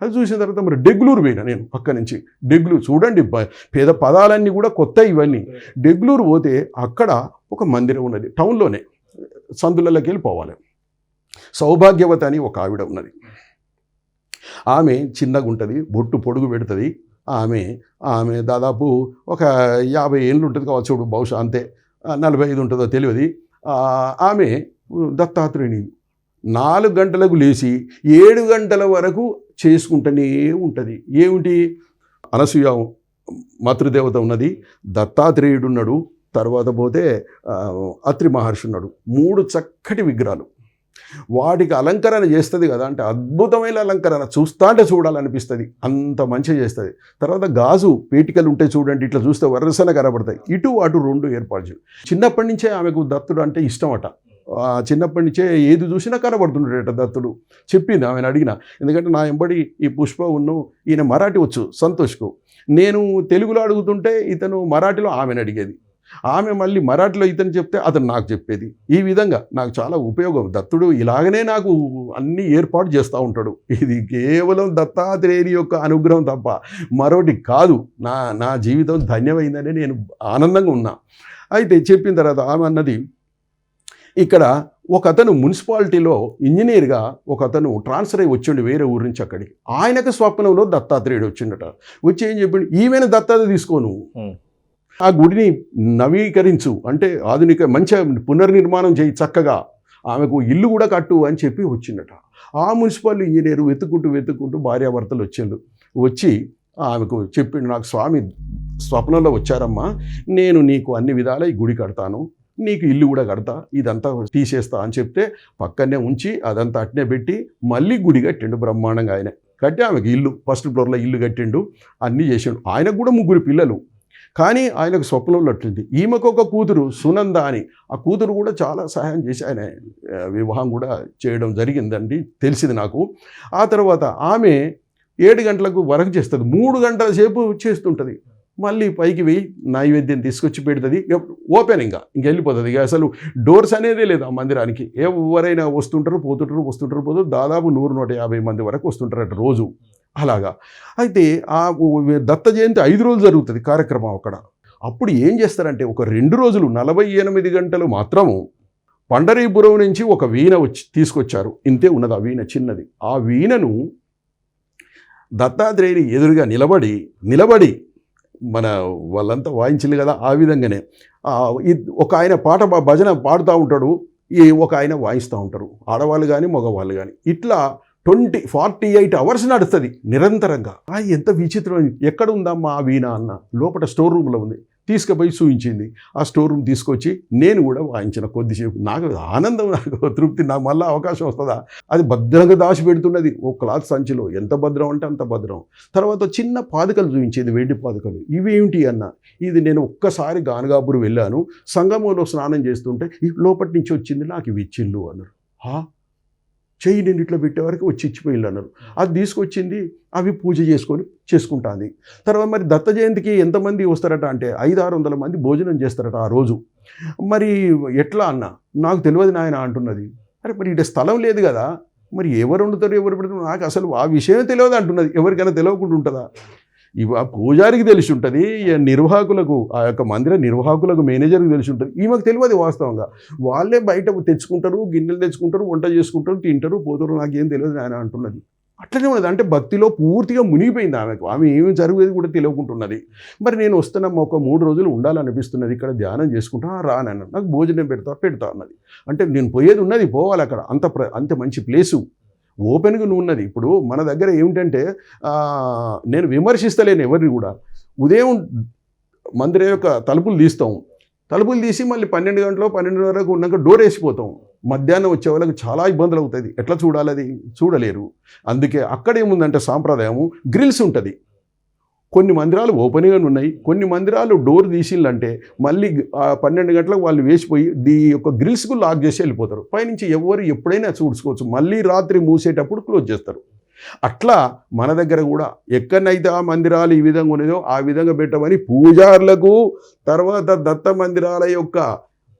అది చూసిన తర్వాత మరి డెగ్లూరు పోయినా నేను పక్క నుంచి. డెగ్లూరు చూడండి, పేద పదాలన్నీ కూడా కొత్త ఇవన్నీ. డెగ్లూరు పోతే అక్కడ ఒక మందిరం ఉన్నది, టౌన్లోనే, సందులలోకి వెళ్ళి పోవాలి. సౌభాగ్యవతి అని ఒక ఆవిడ ఉన్నది. ఆమె చిన్నగా ఉంటుంది, బొట్టు పొడుగు పెడుతుంది. ఆమె దాదాపు ఒక 50 ఏళ్ళు ఉంటుంది కావచ్చు, బహుశా అంతే, 45 ఉంటుందో తెలియదు. ఆమె దత్తాత్రేయుని 4 గంటలకు లేచి 7 గంటల వరకు చేసుకుంటూనే ఉంటుంది. ఏమిటి? అనసూయ మాతృదేవత ఉన్నది, దత్తాత్రేయుడు ఉన్నాడు, తర్వాత పోతే అత్రి మహర్షి ఉన్నాడు. 3 చక్కటి విగ్రహాలు. వాటికి అలంకరణ చేస్తుంది కదా, అంటే అద్భుతమైన అలంకరణ, చూస్తాంటే చూడాలనిపిస్తుంది, అంత మంచిగా చేస్తుంది. తర్వాత గాజు పేటికలు ఉంటాయి చూడండి, ఇట్లా చూస్తే వరసన కనబడతాయి. ఇటు అటు 2 ఏర్పాటు చేయాలి. చిన్నప్పటి నుంచే ఆమెకు దత్తుడు అంటే ఇష్టం అట. చిన్నప్పటి నుంచే ఏది చూసినా కనబడుతుండేట దత్తుడు. చెప్పింది, ఆమెను అడిగిన, ఎందుకంటే నా ఎంబడి ఈ పుష్ప ఈయన మరాఠీ వచ్చు సంతోష్కు. నేను తెలుగులో అడుగుతుంటే ఇతను మరాఠీలో ఆమెను అడిగేది. ఆమె మళ్ళీ మరాఠీలో ఇతను చెప్తే అతను నాకు చెప్పేది. ఈ విధంగా నాకు చాలా ఉపయోగం. దత్తుడు ఇలాగనే నాకు అన్ని ఏర్పాటు చేస్తూ ఉంటాడు. ఇది కేవలం దత్తాత్రేయుని యొక్క అనుగ్రహం తప్ప మరోటి కాదు. నా జీవితం ధన్యమైందని నేను ఆనందంగా ఉన్నా. అయితే చెప్పిన తర్వాత ఆమె అన్నది, ఇక్కడ ఒక అతను మున్సిపాలిటీలో ఇంజనీర్గా ఒక అతను ట్రాన్స్ఫర్ అయ్యి వచ్చిండు వేరే ఊరి నుంచి అక్కడికి. ఆయనకు స్వప్నంలో దత్తాత్రేయుడు వచ్చిండట. వచ్చి ఏం చెప్పిండు, ఈమెను దత్తత తీసుకోను, ఆ గుడిని నవీకరించు, అంటే ఆధునిక మంచిగా పునర్నిర్మాణం చేయి, చక్కగా ఆమెకు ఇల్లు కూడా కట్టు అని చెప్పి వచ్చిండట. ఆ మున్సిపల్ ఇంజనీరు వెతుక్కుంటూ భార్యాభర్తలు వచ్చి ఆమెకు చెప్పిండు, నాకు స్వామి స్వప్నంలో వచ్చారమ్మా, నేను నీకు అన్ని విధాలా ఈ గుడి కడతాను, నీకు ఇల్లు కూడా కడతా, ఇదంతా తీసేస్తా అని చెప్తే పక్కనే ఉంచి అదంతా అట్నే పెట్టి మళ్ళీ గుడి కట్టిండు బ్రహ్మాండంగా. ఆయన కట్టి ఆమెకు ఇల్లు, ఫస్ట్ ఫ్లోర్లో ఇల్లు కట్టిండు, అన్నీ చేసిండు. ఆయనకు కూడా 3 పిల్లలు. కానీ ఆయనకు స్వప్నంలో అట్టింది. ఈమెకు ఒక కూతురు సునంద అని, ఆ కూతురు కూడా చాలా సహాయం చేసి ఆయన వివాహం కూడా చేయడం జరిగిందండి, తెలిసింది నాకు. ఆ తర్వాత ఆమె 7 గంటలకు వరకు చేస్తుంది, 3 గంటల సేపు చేస్తుంటుంది. మళ్ళీ పైకి వెయ్యి నైవేద్యం తీసుకొచ్చి పెడుతుంది, ఓపెన్ ఇంకా వెళ్ళిపోతుంది. ఇక అసలు డోర్స్ అనేదే లేదు ఆ మందిరానికి. ఎవరైనా వస్తుంటారు. దాదాపు 100-150 మంది వరకు వస్తుంటారట రోజు. అలాగా. అయితే ఆ దత్త జయంతి 5 రోజులు జరుగుతుంది కార్యక్రమం అక్కడ. అప్పుడు ఏం చేస్తారంటే ఒక 2 రోజులు 48 గంటలు మాత్రము పండరీపురం నుంచి ఒక వీణ తీసుకొచ్చారు. ఇంతే ఉన్నది ఆ వీణ, చిన్నది. ఆ వీణను దత్తాత్రేయుని ఎదురుగా నిలబడి మన వాళ్ళంతా వాయించింది కదా, ఆ విధంగానే ఒక ఆయన భజన పాడుతూ ఉంటాడు, ఒక ఆయన వాయిస్తూ ఉంటారు, ఆడవాళ్ళు కానీ మగవాళ్ళు కానీ. ఇట్లా 48 అవర్స్ నడుస్తుంది నిరంతరంగా. ఎంత విచిత్రం! ఎక్కడ ఉందమ్మా ఆ వీణ అన్న, లోపల స్టోర్ రూమ్లో ఉంది. తీసుకుపోయి చూయించింది. ఆ స్టోర్ రూమ్ తీసుకొచ్చి నేను కూడా వాయించిన కొద్దిసేపు. నాకు ఆనందం, నాకు తృప్తి. నాకు మళ్ళీ అవకాశం వస్తుందా? అది భద్రంగా దాచిపెడుతున్నది ఓ క్లాత్ సంచిలో. ఎంత భద్రం అంటే అంత భద్రం. తర్వాత చిన్న పాదుకలు చూపించేది, వెండి పాదుకలు. ఇవేమిటి అన్న, ఇది నేను ఒక్కసారి గానగాపురం వెళ్ళాను, సంగమంలో స్నానం చేస్తుంటే లోపటి నుంచి వచ్చింది, నాకు ఇవి ఇచ్చిళ్ళు అన్నారు. చెయ్యి నేను ఇట్లా పెట్టే వరకు వచ్చి ఇచ్చిపోయిళ్ళు అన్నారు. అది తీసుకొచ్చింది, అవి పూజ చేసుకుంటుంది. తర్వాత మరి దత్త జయంతికి ఎంతమంది వస్తారట అంటే 500-600 మంది భోజనం చేస్తారట ఆ రోజు. మరి ఎట్లా అన్న, నాకు తెలియదు నాయన అంటున్నది. అరే మరి ఇటు స్థలం లేదు కదా, మరి ఎవరు వండుతారు, ఎవరు పెడతారు, నాకు అసలు ఆ విషయమే తెలియదు అంటున్నది. ఎవరికైనా తెలియకుండా ఉంటుందా? ఆ పూజారికి తెలిసి ఉంటుంది, నిర్వాహకులకు, ఆ యొక్క మందిర నిర్వాహకులకు, మేనేజర్కి తెలిసి ఉంటుంది. ఈమెకు తెలియదు వాస్తవంగా. వాళ్ళే బయట తెచ్చుకుంటారు, గిన్నెలు తెచ్చుకుంటారు, వంట చేసుకుంటారు, తింటారు, పోతారు, నాకేం తెలియదు ఆయన అంటున్నది. అట్లనే ఉన్నది. అంటే భక్తిలో పూర్తిగా మునిగిపోయింది ఆమెకు. ఆమె ఏమి జరుగుతుంది కూడా తెలియకుంటున్నది. మరి నేను వస్తున్నాము, ఒక 3 రోజులు ఉండాలనిపిస్తున్నది, ఇక్కడ ధ్యానం చేసుకుంటా రానన్న, నాకు భోజనం పెడతా అన్నది. అంటే నేను పోయేది ఉన్నది, పోవాలి అక్కడ, అంత మంచి ప్లేసు, ఓపెన్గా ఉన్నది. ఇప్పుడు మన దగ్గర ఏమిటంటే, నేను విమర్శిస్తలేను ఎవరిని కూడా. ఉదయం మందిరం యొక్క తలుపులు తీసి మళ్ళీ 12 గంటలు 12 వరకు ఉన్నాక డోర్ వేసిపోతాం. మధ్యాహ్నం వచ్చే వాళ్ళకి చాలా ఇబ్బందులు అవుతుంది. ఎట్లా చూడాలి, అది చూడలేరు. అందుకే అక్కడ ఏముందంటే సాంప్రదాయము, గ్రిల్స్ ఉంటుంది. కొన్ని మందిరాలు ఓపెన్గా ఉన్నాయి, కొన్ని మందిరాలు డోర్ తీసిందంటే మళ్ళీ 12 గంటలకు వాళ్ళు వేసిపోయి ఈ యొక్క గ్రిల్స్కు లాక్ చేసి వెళ్ళిపోతారు. పైనుంచి ఎవరు ఎప్పుడైనా చూసుకోవచ్చు, మళ్ళీ రాత్రి మూసేటప్పుడు క్లోజ్ చేస్తారు. అట్లా మన దగ్గర కూడా ఎక్కడైతే ఆ మందిరాలు ఈ విధంగా ఉన్నాయో ఆ విధంగా పెట్టమని పూజారులకు, తర్వాత దత్త మందిరాల యొక్క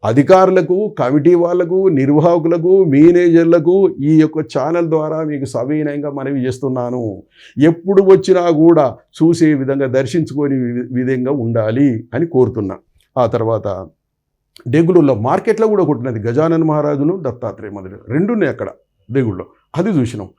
అధికారులకు, కమిటీ వాళ్లకు, నిర్వాహకులకు, మేనేజర్లకు ఈ యొక్క ఛానల్ ద్వారా మీకు సవినయంగా మనవి చేస్తున్నాను. ఎప్పుడు వచ్చినా కూడా చూసే విధంగా, దర్శించుకొని విధంగా ఉండాలి అని కోరుతున్నా. ఆ తర్వాత డెగులులో మార్కెట్లో కూడా కొట్టినది గజానన మహారాజును, దత్తాత్రేయ మందిరం 2 ఉన్నాయి అక్కడ దేగుళ్ళో, అది చూసినాం.